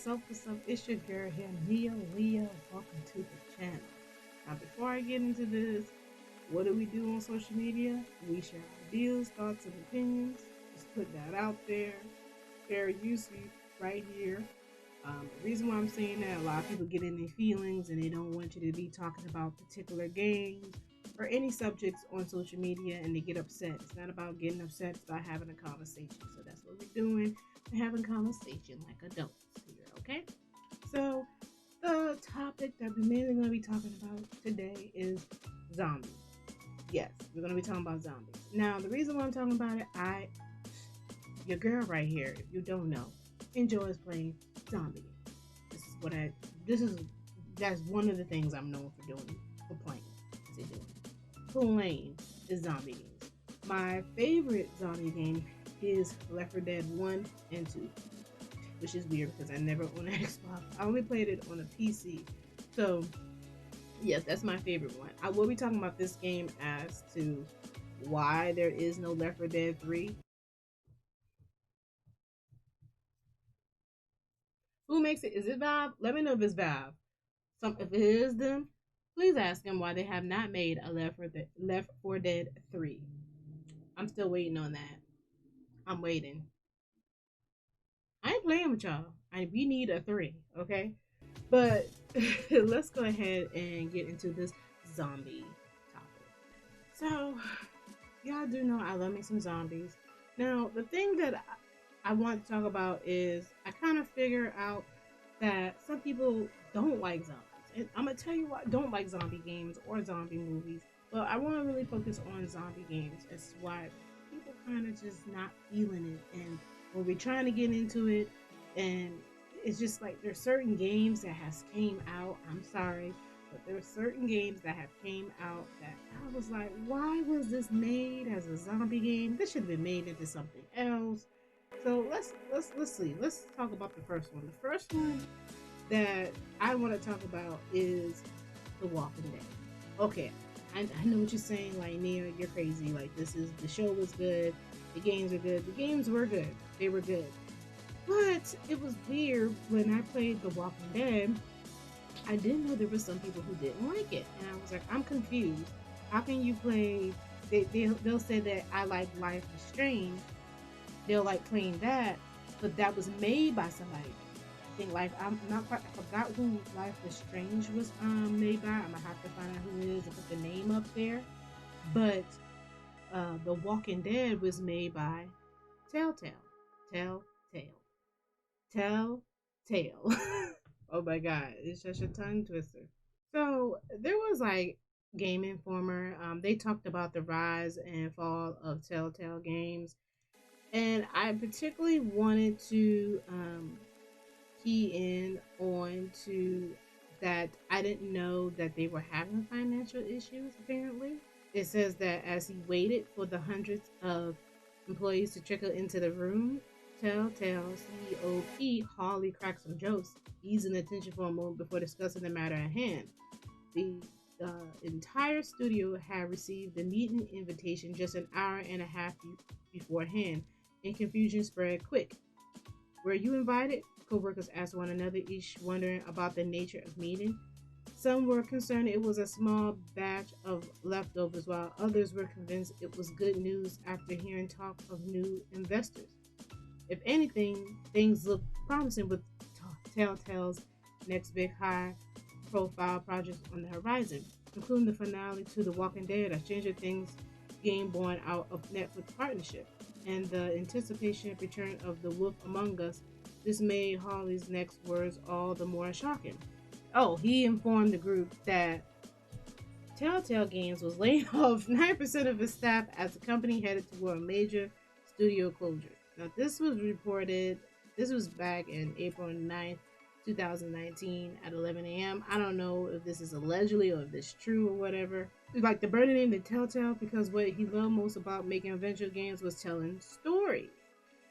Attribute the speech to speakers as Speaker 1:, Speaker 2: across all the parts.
Speaker 1: what's up? It's your girl here, Leah. Welcome to the channel. Now, before I get into this, what do we do on social media? We share ideas, thoughts, and opinions. Just put that out there. Fair use right here. The reason why I'm saying that, a lot of people get in their feelings and they don't want you to be talking about particular games or any subjects on social media and they get upset. It's not about getting upset, it's about having a conversation. So that's what we're doing. We're having conversation like adults here, okay? So the topic that we're mainly going to be talking about today is zombies. Yes, we're going to be talking about zombies. Now, the reason why I'm talking about it, your girl right here, if you don't know, enjoys playing zombie games. This is what I, this is, that's one of the things I'm known for doing, for playing. Playing is zombie games. My favorite zombie game is Left 4 Dead 1 and 2, which is weird because I never owned an Xbox. I only played it on a PC. So, yes, that's my favorite one. I will be talking about this game as to why there is no Left 4 Dead 3. Who makes it? Is it Valve? Let me know if it's Valve. If it is them, please ask them why they have not made a Left 4 Dead 3. I'm still waiting on that. I'm waiting. I ain't playing with y'all. We need a 3, okay? But let's go ahead and get into this zombie topic. So, y'all do know I love me some zombies. Now, the thing that I want to talk about is I kind of figure out that some people don't like zombies. And I'm going to tell you why I don't like zombie games or zombie movies. But I want to really focus on zombie games. It's why people kind of just not feeling it. And when we're trying to get into it, and it's just like there's certain games that has came out. I'm sorry, but there are certain games that have came out that I was like, why was this made as a zombie game? This should have been made into something else. So let's see. Let's talk about the first one. The first one that I want to talk about is The Walking Dead. Okay, I know what you're saying, like Nia, you're crazy. Like the show was good, the games are good. The games were good. They were good. But it was weird when I played The Walking Dead. I didn't know there were some people who didn't like it, and I was like, I'm confused. How can you play? They'll say that I like Life is Strange. They'll like playing that, but that was made by somebody. I think I'm not quite. I forgot who Life is Strange was made by. I'm gonna have to find out who it is and put the name up there. But The Walking Dead was made by Telltale. Telltale. Telltale. Oh my god, it's just a tongue twister. So there was like Game Informer. They talked about the rise and fall of Telltale games, and I particularly wanted to key in on to that. I didn't know that they were having financial issues. Apparently, it says that as he waited for the hundreds of employees to trickle into the room, Telltale CEO Pete Hawley cracked some jokes, easing attention for a moment before discussing the matter at hand. The entire studio had received the meeting invitation just an hour and a half beforehand, and confusion spread quick. Were you invited? Co-workers asked one another, each wondering about the nature of meeting. Some were concerned it was a small batch of leftovers, while others were convinced it was good news after hearing talk of new investors. If anything, things look promising with Telltale's next big high-profile projects on the horizon, including the finale to The Walking Dead, a Stranger Things game born out of Netflix partnership, and the anticipation return of The Wolf Among Us. This made Hawley's next words all the more shocking. Oh, he informed the group that Telltale Games was laying off 9% of its staff as the company headed toward a major studio closure. Now, this was back in April 9th, 2019 at 11 a.m. I don't know if this is allegedly or if this is true or whatever. Like the burning name to Telltale because what he loved most about making adventure games was telling stories.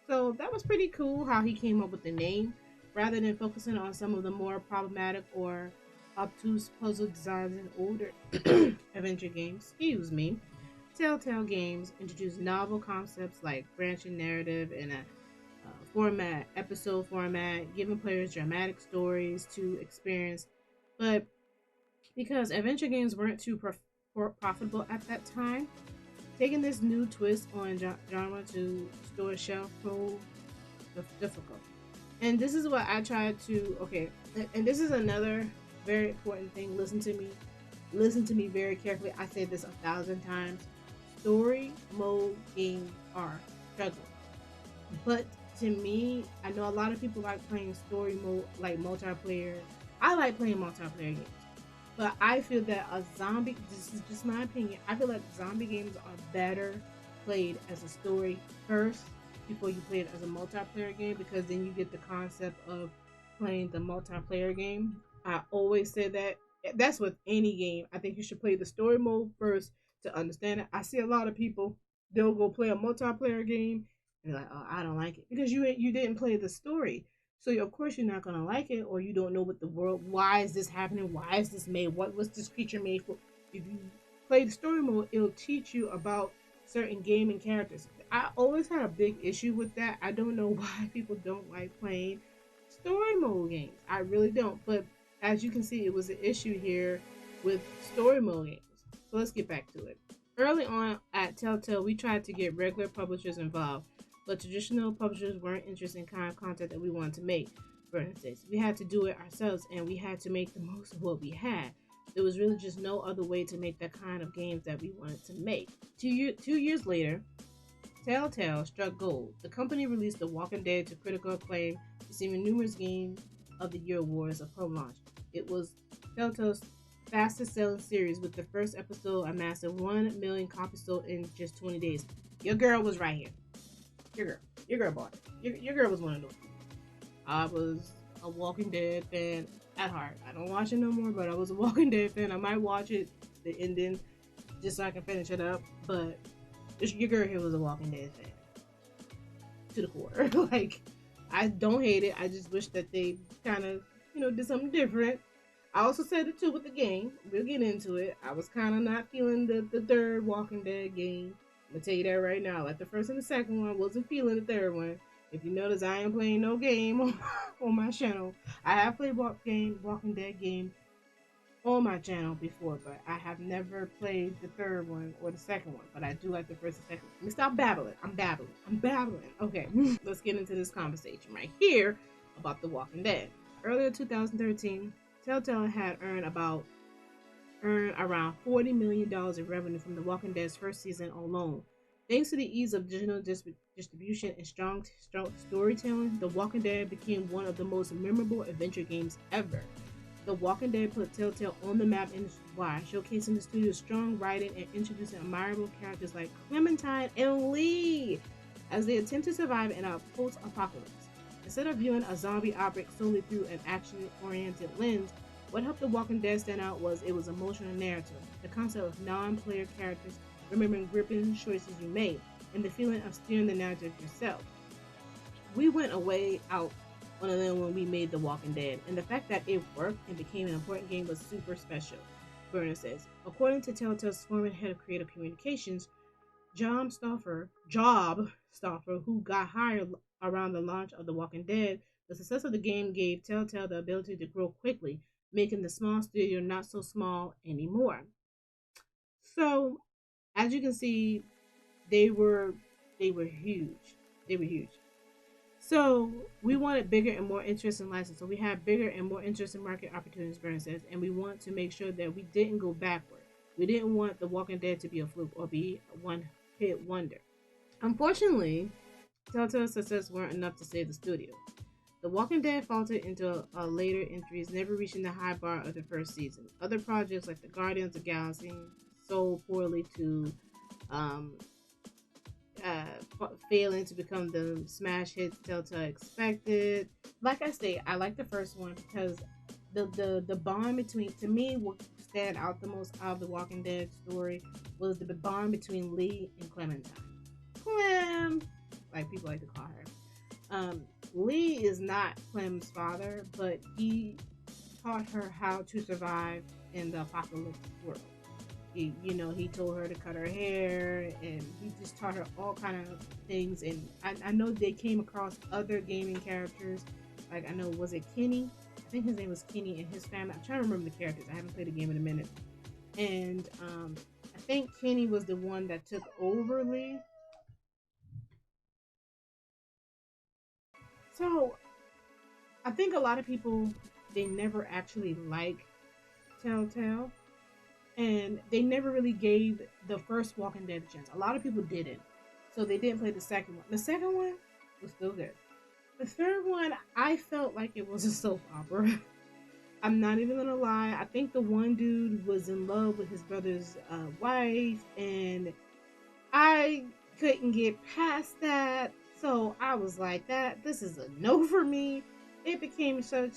Speaker 1: So that was pretty cool how he came up with the name rather than focusing on some of the more problematic or obtuse puzzle designs in older adventure games. Excuse me. Telltale Games introduced novel concepts like branching narrative and a format, episode format, giving players dramatic stories to experience. But because adventure games weren't too profitable at that time, taking this new twist on genre to store shelf proved difficult. And this is what I tried to, okay, and this is another very important thing. Listen to me very carefully. I say this 1,000 times. Story mode games are struggling. But to me, I know a lot of people like playing story mode, like multiplayer. I like playing multiplayer games. But I feel that this is just my opinion, I feel like zombie games are better played as a story first before you play it as a multiplayer game, because then you get the concept of playing the multiplayer game. I always say that. That's with any game. I think you should play the story mode first to understand it. I see a lot of people, they'll go play a multiplayer game and they're like, oh, I don't like it because you didn't play the story. So of course you're not gonna like it, or you don't know what the world. Why is this happening? Why is this made? What was this creature made for? If you play the story mode, it'll teach you about certain gaming characters. I always had a big issue with that. I don't know why people don't like playing story mode games. I really don't. But as you can see, it was an issue here with story mode games. So let's get back to it. Early on at Telltale, we tried to get regular publishers involved, but traditional publishers weren't interested in kind of content that we wanted to make. For instance, we had to do it ourselves, and we had to make the most of what we had. There was really just no other way to make the kind of games that we wanted to make. 2 years later, Telltale struck gold. The company released The Walking Dead to critical acclaim, receiving numerous Game of the Year awards upon launch. It was Telltale's fastest selling series, with the first episode amassing 1 million copies sold in just 20 days. Your girl was right here. Your girl bought it. Your girl was one of those. I was a Walking Dead fan at heart. I don't watch it no more, but I was a Walking Dead fan. I might watch it, the ending, just so I can finish it up. But your girl here was a Walking Dead fan to the core. Like, I don't hate it. I just wish that they kind of, did something different. I also said it too with the game. We'll get into it. I was kind of not feeling the third Walking Dead game. I'm gonna tell you that right now. Like the first and the second one, wasn't feeling the third one. If you notice, I ain't playing no game on my channel. I have played Walking Dead game on my channel before, but I have never played the third one or the second one. But I do like the first and second one. Let me stop babbling. I'm babbling. Okay, let's get into this conversation right here about The Walking Dead. Earlier 2013, Telltale had earned around $40 million in revenue from The Walking Dead's first season alone. Thanks to the ease of digital distribution and strong storytelling, The Walking Dead became one of the most memorable adventure games ever. The Walking Dead put Telltale on the map industry-wide, showcasing the studio's strong writing and introducing admirable characters like Clementine and Lee as they attempt to survive in a post-apocalypse. Instead of viewing a zombie outbreak solely through an action-oriented lens, what helped The Walking Dead stand out was it was emotional narrative, the concept of non-player characters remembering gripping choices you made, and the feeling of steering the narrative yourself. We went away out on a limb when we made The Walking Dead, and the fact that it worked and became an important game was super special, Berner says. According to Telltale's former head of creative communications, Job Stoffer, who got hired around the launch of The Walking Dead, the success of the game gave Telltale the ability to grow quickly, making the small studio not so small anymore. So, as you can see, they were huge. They were huge. So we wanted bigger and more interesting license. So we had bigger and more interesting market opportunities, Burns says, and we want to make sure that we didn't go backward. We didn't want The Walking Dead to be a fluke or be a one-hit wonder. Unfortunately, Telltale's success weren't enough to save the studio. The Walking Dead faltered into later entries, never reaching the high bar of the first season. Other projects like the Guardians of the Galaxy sold poorly to failing to become the smash hits Telltale expected. Like I say, I like the first one because the bond between, to me, what stand out the most out of the Walking Dead story was the bond between Lee and Clementine. Clem, like people like to call her. Lee is not Clem's father, but he taught her how to survive in the apocalyptic world. He told her to cut her hair, and he just taught her all kind of things. And I know they came across other gaming characters. Like, I know, was it Kenny? I think his name was Kenny, and his family. I'm trying to remember the characters. I haven't played the game in a minute. And I think Kenny was the one that took over Lee. So I think a lot of people, they never actually like Telltale, and they never really gave the first Walking Dead a chance. A lot of people didn't, so they didn't play the second one. The second one was still good. The third one, I felt like it was a soap opera. I'm not even gonna lie. I think the one dude was in love with his brother's wife, and I couldn't get past that. So I was like, that this is a no for me. It became such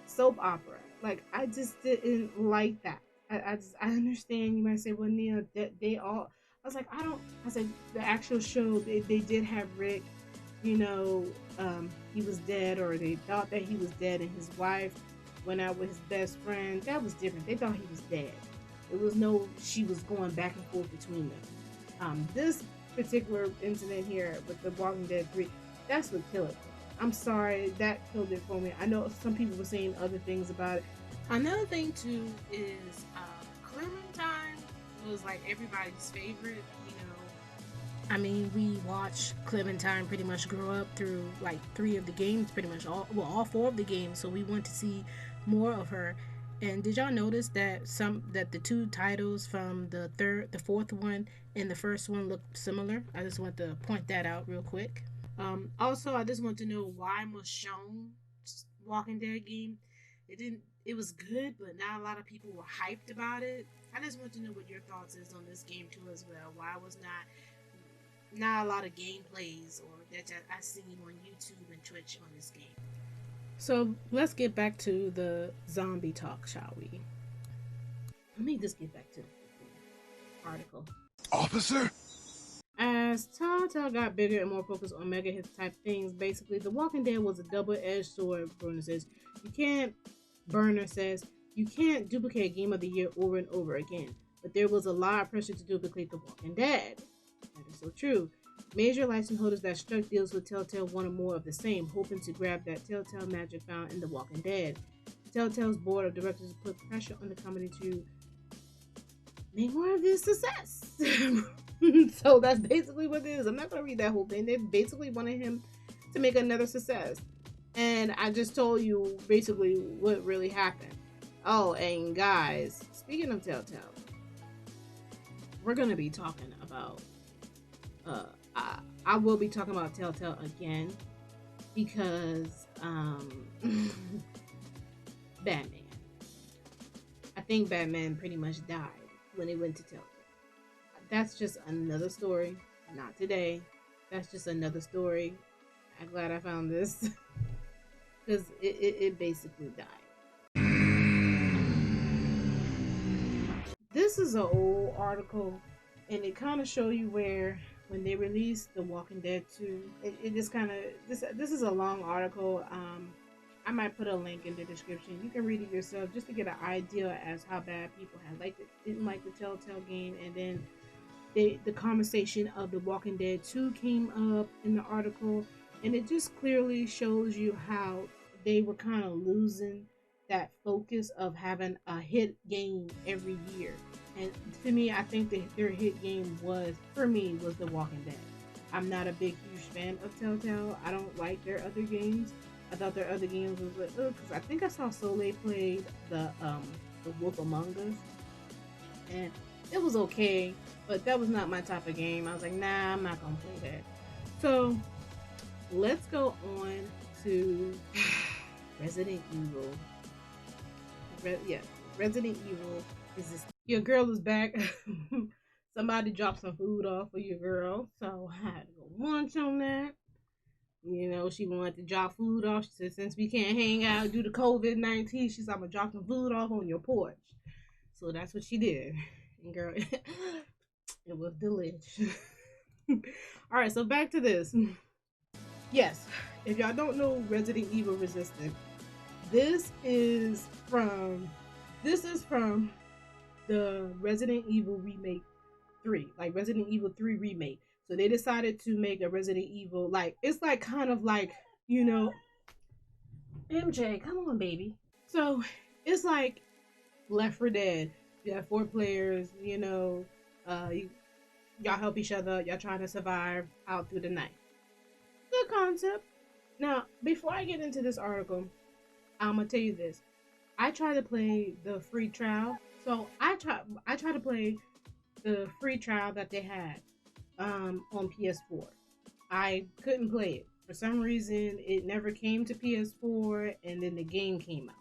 Speaker 1: soap opera. Like, I just didn't like that. I understand you might say, well, Nia, they all. I was like, I don't. I said the actual show, they did have Rick. You know, he was dead, or they thought that he was dead, and his wife went out with his best friend. That was different. They thought he was dead. It was no, she was going back and forth between them. This particular incident here with the Walking Dead 3, that's what killed it. I'm sorry, that killed it for me. I know some people were saying other things about it. Another thing too is Clementine was like everybody's favorite. I mean, we watched Clementine pretty much grow up through like 3 of the games, pretty much all 4 of the games. So we want to see more of her. And did y'all notice that the 2 titles from the 4th one and the first one look similar? I just want to point that out real quick. Also, I just want to know why Michonne's Walking Dead game, it didn't. It was good, but not a lot of people were hyped about it. I just want to know what your thoughts is on this game too as well. Why was not a lot of gameplays or that I seen on YouTube and Twitch on this game. So let's get back to the zombie talk, shall we? Let me just get back to the article.
Speaker 2: Officer?
Speaker 1: As Telltale got bigger and more focused on mega hit type things, basically, The Walking Dead was a double-edged sword. Burner says you can't duplicate Game of the Year over and over again, but there was a lot of pressure to duplicate The Walking Dead. That is so true. Major license holders that struck deals with Telltale wanted more of the same, hoping to grab that Telltale magic found in The Walking Dead. Telltale's board of directors put pressure on the company to make more of this success. So that's basically what it is. I'm not going to read that whole thing. They basically wanted him to make another success. And I just told you basically what really happened. Oh, and guys, speaking of Telltale, we're going to be talking about I will be talking about Telltale again because Batman. I think Batman pretty much died when he went to Telltale. That's just another story. Not today. That's just another story. I'm glad I found this because it basically died. This is an old article, and it kind of show you where when they released The Walking Dead 2, it just kind of this is a long article. I might put a link in the description. You can read it yourself just to get an idea as how bad people didn't like the Telltale game, and then the conversation of The Walking Dead 2 came up in the article, and it just clearly shows you how they were kind of losing that focus of having a hit game every year. And to me, I think their hit game was The Walking Dead. I'm not a big, huge fan of Telltale. I don't like their other games. I thought their other games was like, because I think I saw Soleil played the Wolf Among Us, and it was okay, but that was not my type of game. I was like, nah, I'm not gonna play that. So let's go on to Resident Evil. Resident Evil is this. Your girl is back. Somebody dropped some food off for your girl, so I had to go lunch on that. You know, she wanted to drop food off. She said, since we can't hang out due to COVID-19, she said, I'm going to drop some food off on your porch. So that's what she did. And girl, it was delicious. All right, so back to this. Yes, if y'all don't know Resident Evil Resistance, this is from the Resident Evil remake 3, like Resident Evil 3 remake. So they decided to make a Resident Evil, like it's like kind of like, you know, MJ, come on, baby. So it's like Left 4 Dead. You have 4 players, you know, y'all help each other, y'all trying to survive out through the night. Good concept. Now, before I get into this article, I'm gonna tell you this. I try to play the free trial. So I try to play the free trial that they had on PS4. I couldn't play it. For some reason, it never came to PS4 and then the game came out.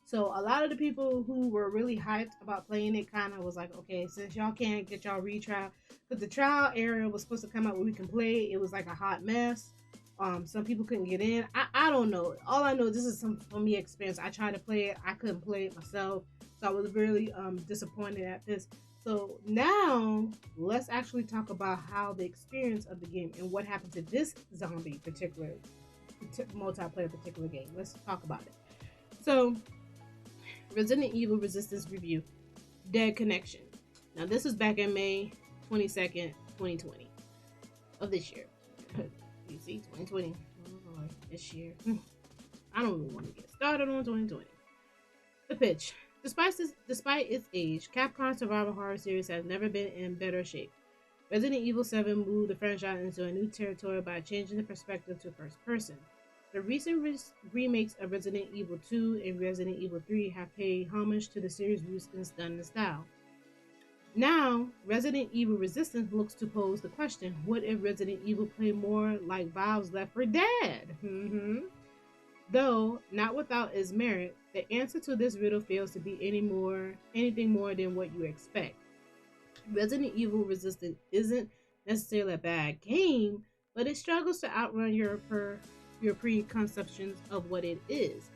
Speaker 1: So a lot of the people who were really hyped about playing it kind of was like, okay, since y'all can't get y'all retrial, because the trial area was supposed to come out where we can play, it was like a hot mess. Some people couldn't get in. I don't know. All I know, this is some for me experience. I tried to play it. I couldn't play it myself. So I was really disappointed at this. So now let's actually talk about how the experience of the game and what happened to this zombie particular multiplayer particular game. Let's talk about it. So Resident Evil Resistance Review, Dead Connection. Now this was back in May 22nd, 2020 of this year. You see, 2020. Oh Lord, this year. I don't even want to get started on 2020. The pitch. Despite its age, Capcom's survival horror series has never been in better shape. Resident Evil 7 moved the franchise into a new territory by changing the perspective to first person. The recent remakes of Resident Evil 2 and Resident Evil 3 have paid homage to the series' roots in stunning style. Now, Resident Evil Resistance looks to pose the question, what if Resident Evil played more like Valve's Left 4 Dead? Though not without its merit, the answer to this riddle fails to be anything more than what you expect. Resident Evil Resistance isn't necessarily a bad game, but it struggles to outrun your preconceptions of what it is.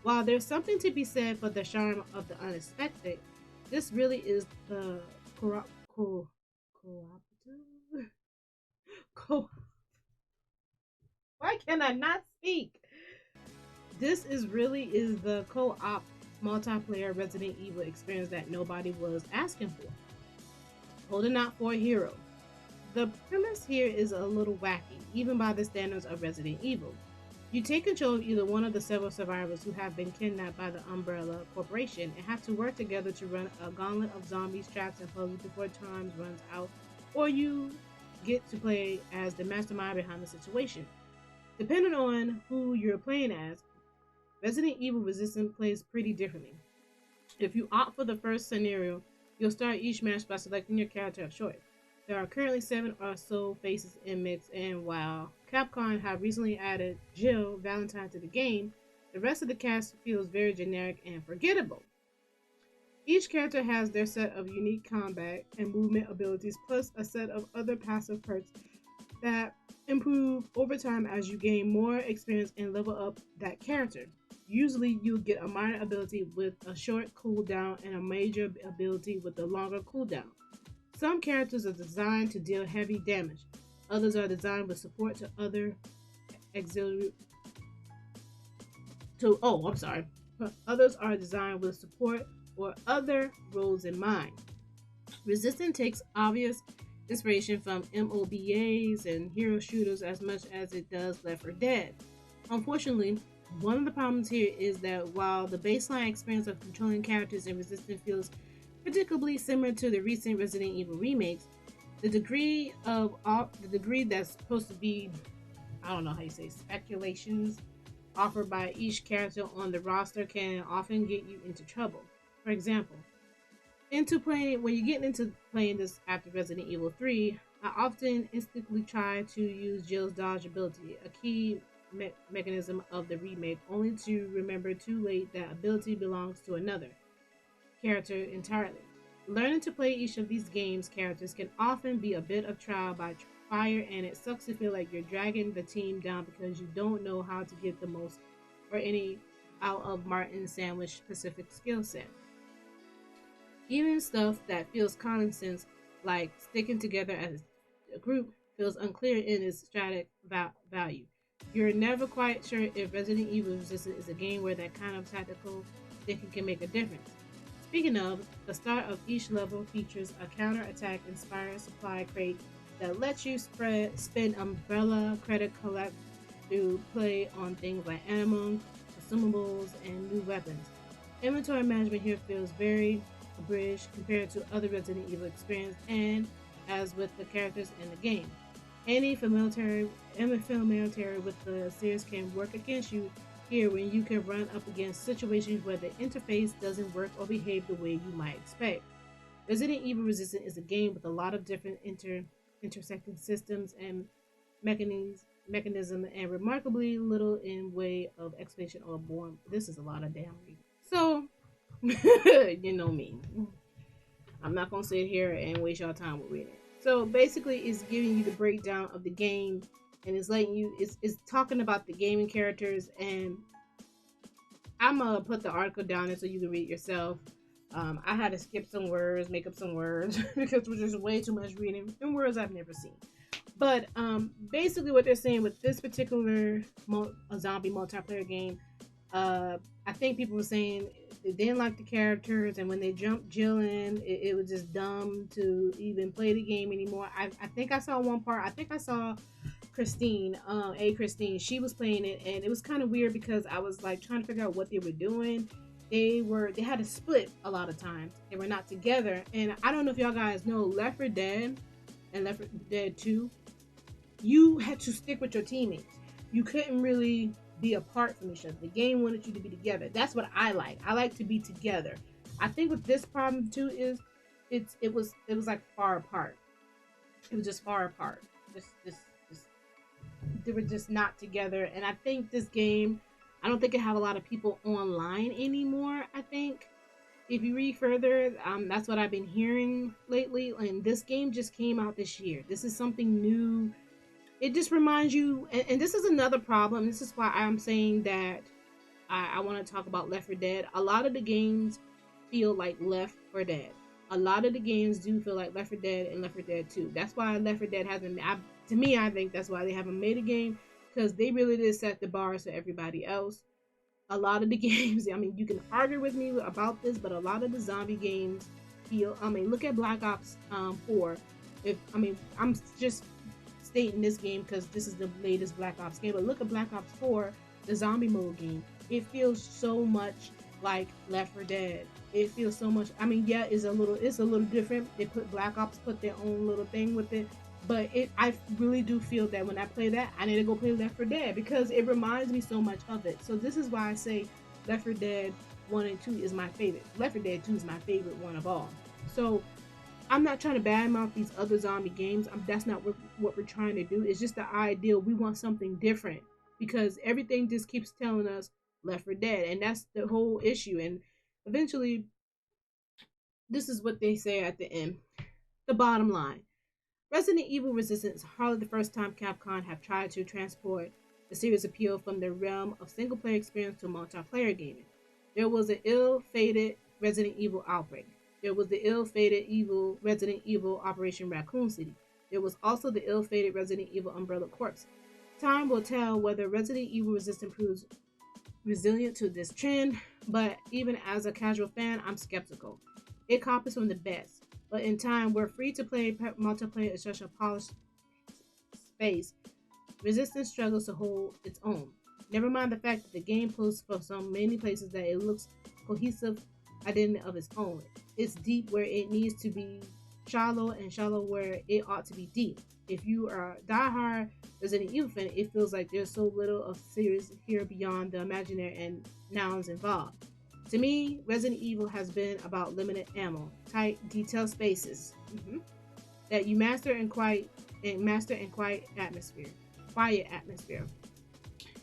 Speaker 1: While there's something to be said for the charm of the unexpected, this really is the why can I not speak? This is the co-op multiplayer Resident Evil experience that nobody was asking for. Holding out for a hero. The premise here is a little wacky, even by the standards of Resident Evil. You take control of either one of the several survivors who have been kidnapped by the Umbrella Corporation and have to work together to run a gauntlet of zombies, traps, and puzzles before time runs out, or you get to play as the mastermind behind the situation. Depending on who you're playing as, Resident Evil Resistance plays pretty differently. If you opt for the first scenario, you'll start each match by selecting your character of choice. There are currently 7 or so faces in mix, and while Capcom have recently added Jill Valentine to the game, the rest of the cast feels very generic and forgettable. Each character has their set of unique combat and movement abilities, plus a set of other passive perks that improve over time as you gain more experience and level up that character. Usually, you'll get a minor ability with a short cooldown and a major ability with a longer cooldown. Some characters are designed to deal heavy damage. Others are designed with support to other auxiliary. Others are designed with support or other roles in mind. Resistance takes obvious inspiration from MOBAs and hero shooters as much as it does Left 4 Dead. Unfortunately, one of the problems here is that while the baseline experience of controlling characters in Resistance feels particularly similar to the recent Resident Evil remakes, the degree that's supposed to be, I don't know how you say, speculations offered by each character on the roster can often get you into trouble. For example, when you're getting into playing this after Resident Evil 3, I often instinctively try to use Jill's dodge ability, a key mechanism of the remake, only to remember too late that ability belongs to another character entirely. Learning to play each of these games' characters can often be a bit of trial by fire, and it sucks to feel like you're dragging the team down because you don't know how to get the most or any out of Martin Sandwich's specific skill set. Even stuff that feels common sense, like sticking together as a group, feels unclear in its strategic value. You're never quite sure if Resident Evil Resistance is a game where that kind of tactical thinking can make a difference. Speaking of, the start of each level features a counter-attack inspired supply crate that lets you spend umbrella credit collect to play on things like ammo, consumables, and new weapons. Inventory management here feels very abridged compared to other Resident Evil experience, and as with the characters in the game. Any familiarity with the series can work against you here when you can run up against situations where the interface doesn't work or behave the way you might expect. Resident Evil Resistance is a game with a lot of different intersecting systems and mechanism and remarkably little in way of explanation or boring. This is a lot of damn reading. So, you know me. I'm not gonna sit here and waste your time with reading. So basically, it's giving you the breakdown of the game, and it's letting you. It's talking about the gaming characters, and I'm gonna put the article down there so you can read it yourself. I had to skip some words, make up some words because it was just way too much reading and words I've never seen. But basically, what they're saying with this particular zombie multiplayer game, I think people were saying they didn't like the characters, and when they jumped Jill in, it was just dumb to even play the game anymore. I think I saw one part. I think I saw Christine, Christine. She was playing it, and it was kind of weird because I was like trying to figure out what they were doing. They had to split a lot of times. They were not together, and I don't know if y'all guys know Left 4 Dead and Left 4 Dead 2. You had to stick with your teammates. You couldn't really be apart from each other. The game wanted you to be together. That's what I like. I like to be together. I think with this problem too is it was like far apart. It was just far apart. Just they were just not together. And I think this game, I don't think it have a lot of people online anymore. I think if you read further, that's what I've been hearing lately. And this game just came out this year. This is something new. It just reminds you, and this is another problem. This is why I'm saying that I want to talk about Left 4 Dead. A lot of the games feel like Left 4 Dead. A lot of the games do feel like Left 4 Dead and Left 4 Dead 2. That's why Left 4 Dead hasn't. To me, I think that's why they haven't made a game, because they really did set the bars for everybody else. A lot of the games, I mean, you can argue with me about this, but a lot of the zombie games feel. I mean, look at Black Ops 4. I'm just stating this game because this is the latest Black Ops game, but look at Black Ops 4, the zombie mode game. It feels so much like Left 4 Dead. It feels so much. I mean, yeah, it's a little different. They put Black Ops put their own little thing with it, but I really do feel that when I play that, I need to go play Left 4 Dead because it reminds me so much of it. So this is why I say Left 4 Dead 1 and 2 is my favorite. Left 4 Dead 2 is my favorite one of all. So I'm not trying to badmouth these other zombie games. That's not what we're trying to do. It's just the ideal. We want something different because everything just keeps telling us Left 4 Dead, and that's the whole issue. And eventually, this is what they say at the end. The bottom line: Resident Evil Resistance is hardly the first time Capcom have tried to transport the series' appeal from the realm of single-player experience to multiplayer gaming. There was an ill-fated Resident Evil Outbreak. There was the ill-fated Resident Evil Operation Raccoon City. There was also the ill-fated Resident Evil Umbrella Corps. Time will tell whether Resident Evil Resistance proves resilient to this trend, but even as a casual fan, I'm skeptical. It copies from the best, but in time, where free-to-play multiplayer is such a polished space, Resistance struggles to hold its own. Never mind the fact that the game pulls from so many places that it looks cohesive identity of its own. It's deep where it needs to be shallow, and shallow where it ought to be deep. If you are a diehard Resident Evil fan, it feels like there's so little of series here beyond the imaginary and nouns involved. To me, Resident Evil has been about limited ammo, tight, detailed spaces that you master in quiet atmosphere.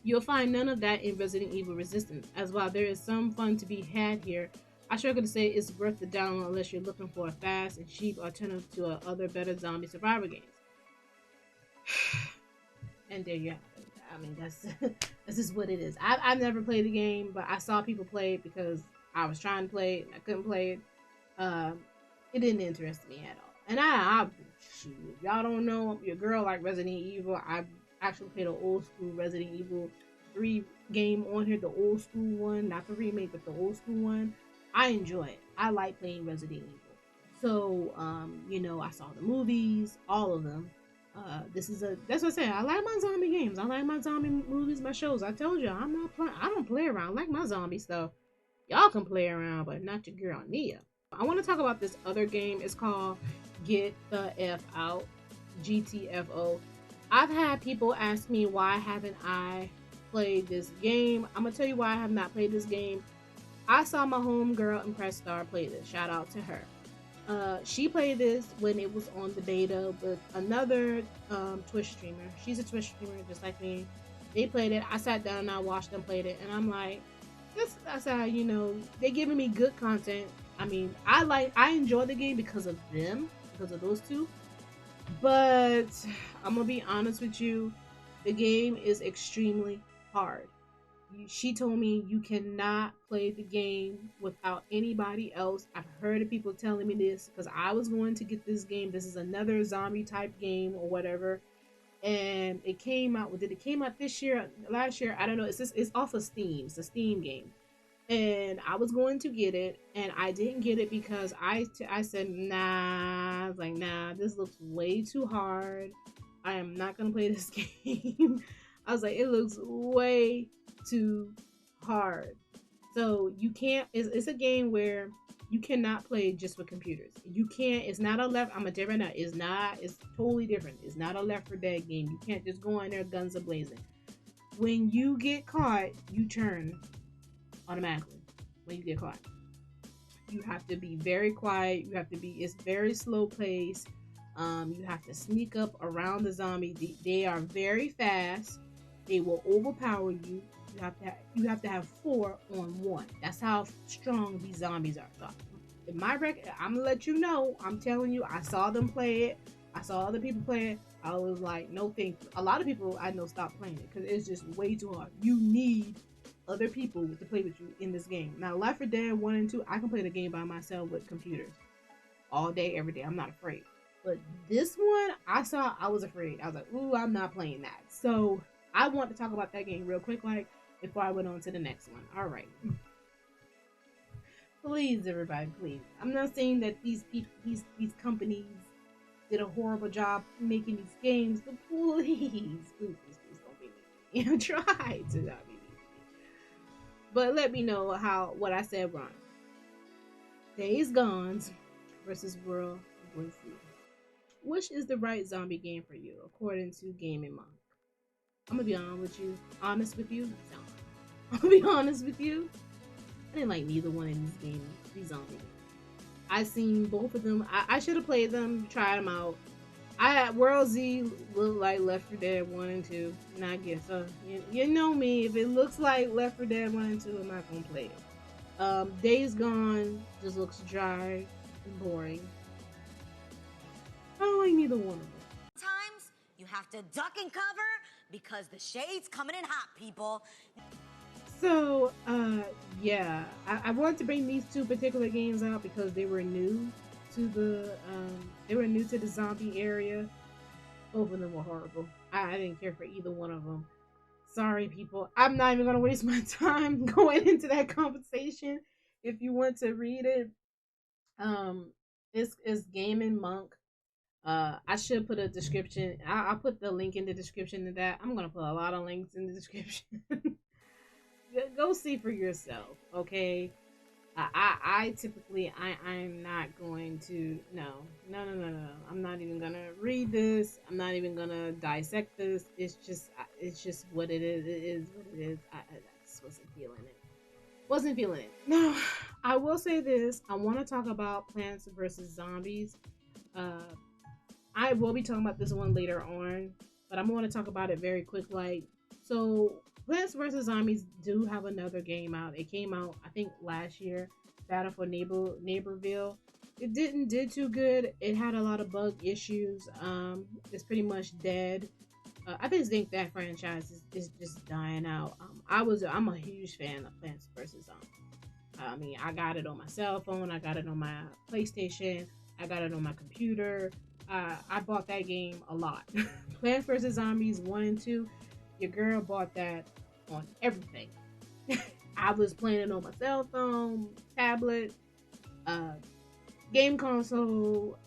Speaker 1: You'll find none of that in Resident Evil Resistance, as while there is some fun to be had here, I struggle to say it's worth the download unless you're looking for a fast and cheap alternative to other better zombie survivor games. And there you have it. I mean, this is what it is. I've never played the game, but I saw people play it because I was trying to play it and I couldn't play it. It didn't interest me at all. And shoot, if y'all don't know, your girl like Resident Evil. I actually played an old school Resident Evil 3 game on here, the old school one, not the remake, but the old school one. I enjoy it. I like playing Resident Evil. So, you know, I saw the movies, all of them. That's what I said. I like my zombie games. I like my zombie movies, my shows. I told you, I don't play around. I like my zombie stuff. Y'all can play around, but not your girl Nia. I want to talk about this other game. It's called Get the F Out, GTFO. I've had people ask me why haven't I played this game. I'm gonna tell you why I have not played this game. I saw my homegirl Impress Star play this. Shout out to her. She played this when it was on the beta with another Twitch streamer. She's a Twitch streamer just like me. They played it. I sat down and I watched them play it, and I'm like, that's how, you know, they're giving me good content. I mean, I enjoy the game because of them, because of those two. But I'm gonna be honest with you, the game is extremely hard. She told me you cannot play the game without anybody else. I've heard of people telling me this because I was going to get this game. This is another zombie type game or whatever, and it came out. Did it came out this year? Last year? I don't know. It's off of Steam. It's a Steam game, and I was going to get it, and I didn't get it because I said nah. I was like, nah, this looks way too hard. I am not gonna play this game. I was like, it looks way too hard. So you can't. It's a game where you cannot play just with computers. You can't. It's not a left. I'm a different. It's not. It's totally different. It's not a Left 4 Dead game. You can't just go in there guns a blazing. When you get caught, you turn automatically. When you get caught, you have to be very quiet. You have to be. It's very slow paced. You have to sneak up around the zombie. They are very fast. They will overpower you. You have to have 4 on 1. That's how strong these zombies are. So in my I'm gonna let you know. I'm telling you, I saw them play it. I saw other people play it. I was like, no thank you. A lot of people I know stopped playing it because it's just way too hard. You need other people to play with you in this game. Now, Left 4 Dead 1 and 2, I can play the game by myself with computers all day, every day. I'm not afraid. But this one, I was afraid. I was like, ooh, I'm not playing that. So I want to talk about that game real quick, like, before I went on to the next one. All right. Please, everybody, please. I'm not saying that these people, these companies did a horrible job making these games, but please don't be mean. You try to not be mean. But let me know what I said wrong. Days Gone versus World War Z. Which is the right zombie game for you, according to Gaming Monk? I'm gonna be honest with you. I'm gonna be honest with you. I didn't like neither one of these games, these zombie games. I seen both of them. I should have played them, tried them out. World Z looked like Left 4 Dead 1 and 2, and I guess you know me. If it looks like Left 4 Dead 1 and 2, I'm not gonna play it. Days Gone just looks dry and boring. I don't like neither one of them.
Speaker 2: Times you have to duck and cover because the shade's coming in hot, people.
Speaker 1: So, yeah, I wanted to bring these two particular games out because they were new to the zombie area. Both of them were horrible. I didn't care for either one of them. Sorry, people. I'm not even gonna waste my time going into that conversation. If you want to read it, it's Gaming Monk. I should put a description. I'll put the link in the description to that. I'm gonna put a lot of links in the description. Go see for yourself, okay? I typically I'm not going to no. I'm not even gonna read this. I'm not even gonna dissect this. It's just what it is. It is what it is. I just wasn't feeling it. Wasn't feeling it. Now, I will say this. I want to talk about Plants vs Zombies. I will be talking about this one later on, but I'm going to talk about it very quick. So Plants vs Zombies do have another game out. It came out, I think, last year. Battle for Neighborville. It did too good. It had a lot of bug issues. It's pretty much dead. I just think that franchise is just dying out. I'm a huge fan of Plants vs Zombies. I mean, I got it on my cell phone. I got it on my PlayStation. I got it on my computer. I bought that game a lot. Plants vs Zombies 1 and 2. Your girl bought that on everything. I was playing it on my cell phone, tablet, uh, game console,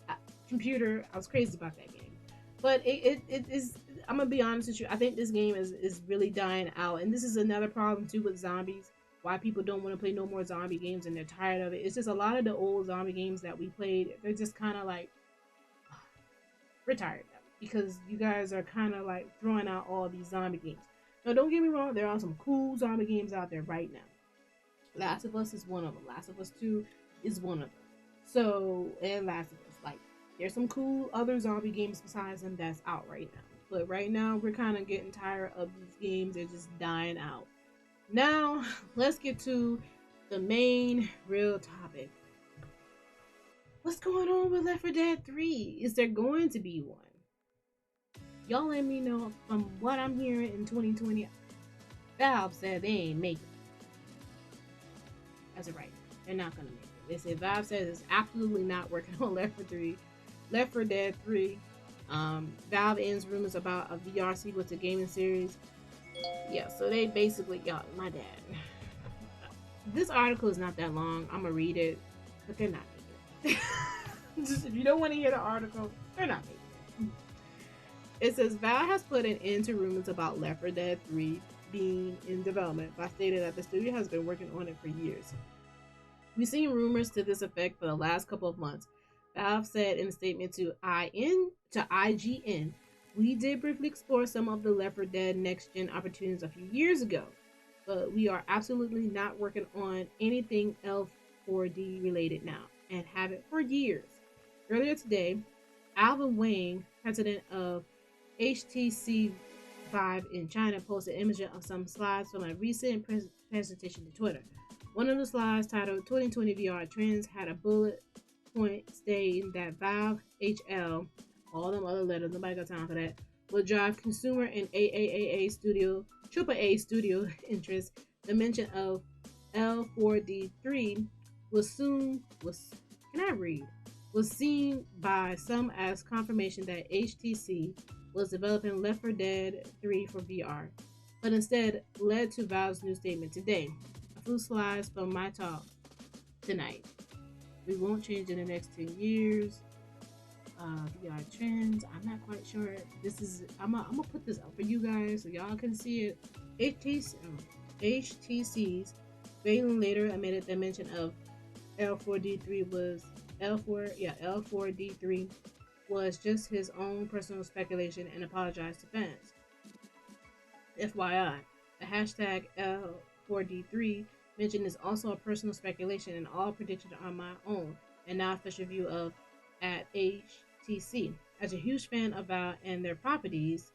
Speaker 1: computer. I was crazy about that game, but it is. I'm gonna be honest with you. I think this game is really dying out, and this is another problem too with zombies. Why people don't want to play no more zombie games and they're tired of it. It's just a lot of the old zombie games that we played. They're just kind of like retired now because you guys are kind of like throwing out all these zombie games. Now, don't get me wrong. There are some cool zombie games out there right now. Last of Us is one of them. Last of Us 2 is one of them. So, and Last of Us. Like, there's some cool other zombie games besides them that's out right now. But right now, we're kind of getting tired of these games. They're just dying out. Now, let's get to the main real topic. What's going on with Left 4 Dead 3? Is there going to be one? Y'all let me know from what I'm hearing in 2020. Valve said they ain't making it. As of right now, they're not gonna make it. They said Valve says it's absolutely not working on Left 4 Dead 3. Valve ends rumors about a VR sequel to gaming series. Yeah, so they basically, y'all, my dad. This article is not that long. I'm gonna read it, but they're not making it. Just if you don't want to hear the article, they're not making it. It says Valve has put an end to rumors about Left 4 Dead 3 being in development by stating that the studio has been working on it for years. We've seen rumors to this effect for the last couple of months. Valve said in a statement to IGN, we did briefly explore some of the Left 4 Dead next gen opportunities a few years ago, but we are absolutely not working on anything L4D related now and haven't for years. Earlier today, Alvin Wang, president of HTC Vive in China, posted images of some slides from a recent presentation to Twitter. One of the slides, titled 2020 VR Trends, had a bullet point stating that Valve HL, all them other letters, nobody got time for that, will drive consumer and AAA studio interest. The mention of L4D3 was seen by some as confirmation that HTC was developing Left 4 Dead 3 for VR, but instead led to Valve's new statement today. A few slides from my talk tonight. We won't change in the next 10 years. VR trends. I'm not quite sure. I'm gonna put this up for you guys so y'all can see it. HTC's Valen later admitted the mention of L4D3 was L4D3 was just his own personal speculation and apologized to fans. FYI, the hashtag L4D3 mention is also a personal speculation and all predictions are my own and not official view of at HTC. As a huge fan of Valve and their properties,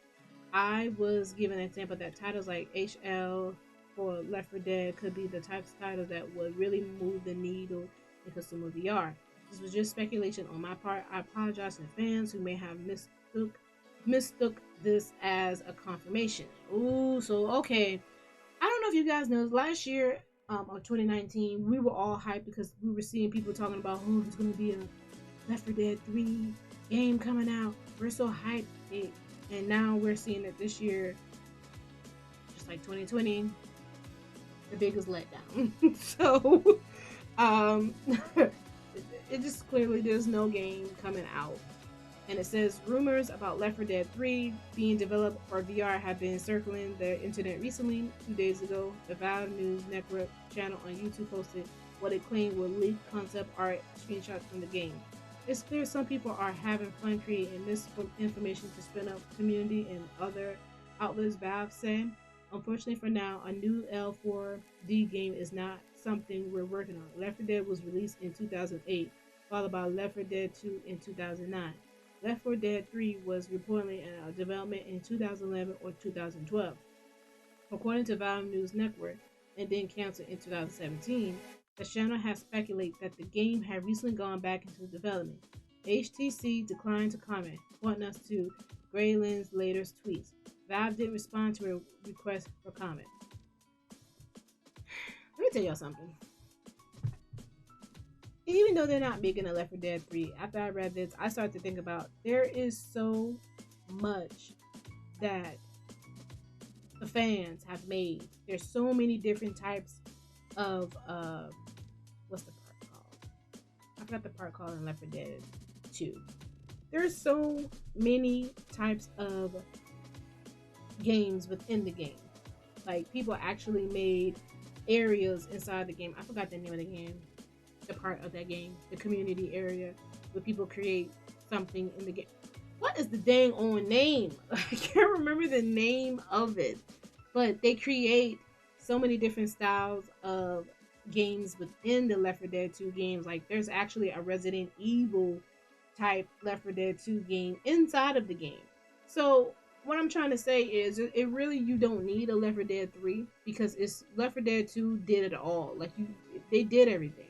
Speaker 1: I was given an example that titles like HL for Left 4 Dead could be the types of titles that would really move the needle in consumer VR. This was just speculation on my part. I apologize to fans who may have mistook this as a confirmation. Ooh, so okay. I don't know if you guys know, last year of 2019, we were all hyped because we were seeing people talking about, oh, there's going to be a Left 4 Dead 3 game coming out. We're so hyped. And now we're seeing that this year, just like 2020, the biggest letdown. So, it just clearly there's no game coming out. And it says rumors about Left 4 Dead 3 being developed for VR have been circling the internet recently. 2 days ago, the Valve News Network channel on YouTube posted what it claimed were leaked concept art screenshots from the game. It's clear some people are having fun creating misinformation to spin up community and other outlets, Valve said. Unfortunately for now, a new L4D game is not something we're working on. Left 4 Dead was released in 2008, followed by Left 4 Dead 2 in 2009. Left 4 Dead 3 was reportedly in development in 2011 or 2012. According to Valve News Network, and then canceled in 2017, the channel has speculated that the game had recently gone back into development. HTC declined to comment, pointing us to Graylin's latest tweets. Valve didn't respond to a request for comment. Let me tell y'all something. Even though they're not making a Left 4 Dead 3, after I read this, I started to think about there is so much that the fans have made. There's so many different types of what's the part called? forgot the part called in Left 4 Dead 2. There's so many types of games within the game. Like, people actually made areas inside the game. I forgot the name of the game, the part of that game, the community area where people create something in the game. What is the dang on name? I can't remember the name of it, but they create so many different styles of games within the Left 4 Dead 2 games. Like, there's actually a Resident Evil type Left 4 Dead 2 game inside of the game. So what I'm trying to say is, it really, you don't need a Left 4 Dead 3, because it's Left 4 Dead 2 did it all. Like, they did everything.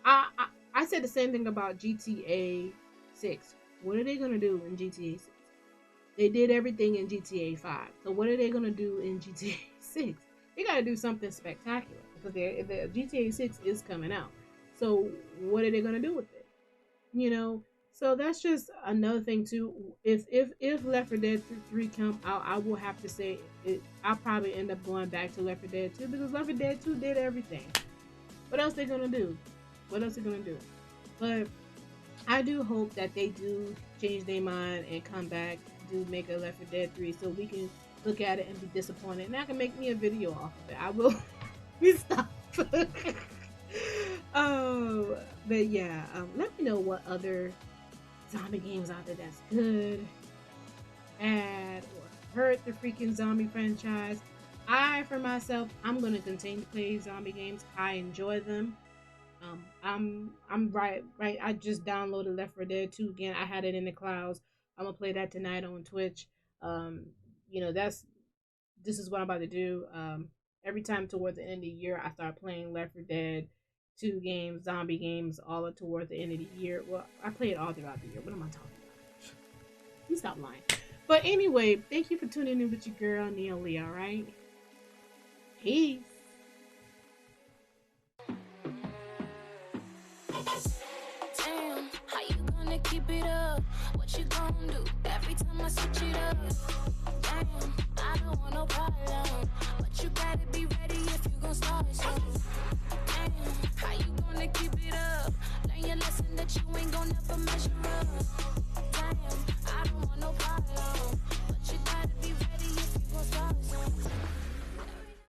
Speaker 1: I said the same thing about GTA 6. What are they gonna do in GTA 6? They did everything in GTA 5. So what are they gonna do in GTA 6? They gotta do something spectacular, because the GTA 6 is coming out. So what are they gonna do with it? You know. So that's just another thing too. If Left 4 Dead 3 come out, I will have to say it. I'll probably end up going back to Left 4 Dead 2, because Left 4 Dead 2 did everything. What else they gonna do? What else they gonna do? But I do hope that they do change their mind and come back, do make a Left 4 Dead 3, so we can look at it and be disappointed, and I can make me a video off of it. I will. Stop. Oh, but yeah. Let me know what other zombie games out there that's good, bad, or hurt the freaking zombie franchise. For myself, I'm gonna continue to play zombie games. I enjoy them. I'm right. I just downloaded Left 4 Dead 2 again. I had it in the clouds. I'm gonna play that tonight on Twitch. You know, this is what I'm about to do. Every time towards the end of the year, I start playing Left 4 Dead 2 games, zombie games, all towards the end of the year. Well, I play it all throughout the year. What am I talking about? You stop lying. But anyway, thank you for tuning in with your girl, Neil Lee, alright? Peace.
Speaker 3: Damn, how you gonna keep it up? What you gonna do every time I switch it up? Damn, I don't want no problem, but you gotta be ready if you gon' start something. Damn, how you gonna keep it up? Learn your lesson that you ain't gon' never measure up. Damn.